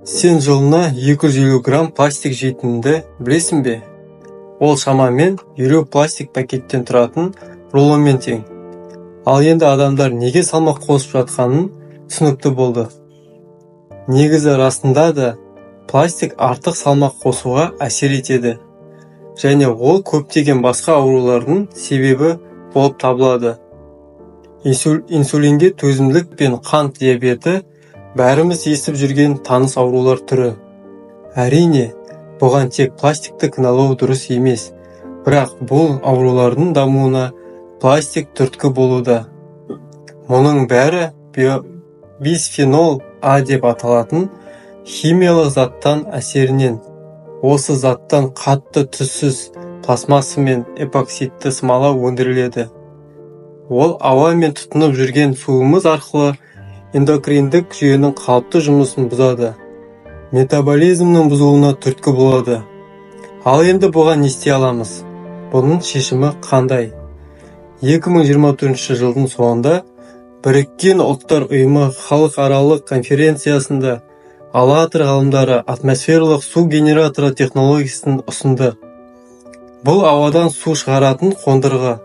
Сен жылына 250 грамм пластик жейтініңді білесің бе? Ол шамамен 50 пластик пакеттен тұратын рулонмен тең. Ал енді адамдар неге салмақ қосып жатқанын түсінікті болды. Негізі расында да пластик артық салмақ қосуға әсер етеді. Және ол көптеген басқа аурулардың себебі болып табылады. Инсулинге төзімділік пен қант диабеті бәріміз естіп жүрген таныс аурулар түрі. Әрине, бұған тек пластикті кінәлау дұрыс емес, бірақ бұл аурулардың дамуына пластик түрткі болуда. Мұның бәрі бисфенол А деп аталатын химиялық заттан әсерінен. Осы заттан қатты түссіз пластмасса мен эпоксидті смола өндіріледі. Ол ауа мен тұтынып жүрген суымыз арқылы эндокриндік жүйенің қалыпты жұмысын бұзады. Метаболизмнің бұзылуына түрткі болады. Ал енді бұған не істей аламыз? Бұның шешімі қандай? 2024 жылдың соңында Біріккен ұлттар ұйымы халықаралық конференциясында Алатыр ғалымдары атмосфералық су генераторы технологиясын ұсынды. Бұл ауадан су шығаратын қондырғы.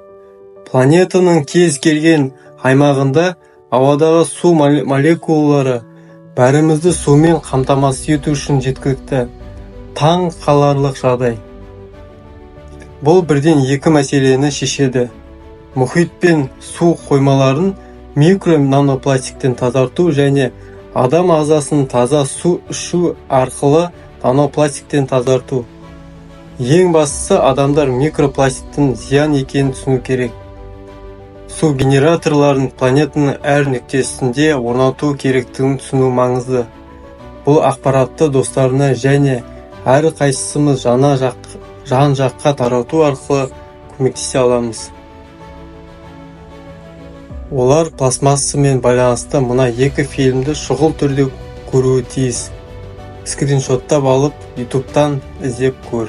Планетаның кез келген аймағында ауадағы су молекулалары бәрімізді сумен қамтамасыз ету үшін жеткілікті. Таң қаларлық жағдай. Бұл бірден екі мәселені шешеді. Мұхит пен су қоймаларын микро нанопластиктен тазарту және адам ағзасын таза су ішу арқылы нанопластиктен тазарту. Ең бастысы адамдар микропластиктің зиян екенін түсіну керек. Су генераторларын планетаның әр нүктесінде орнату керектігін түсіну маңызды. Бұл ақпаратты достарына және әр қайсымыз жан жаққа тарату арқылы көмектесе аламыз. Олар пластмассамен байланысты мына екі фильмді шұғыл түрде көруі тиіс. Скриншоттап алып, ютубтан іздеп көр.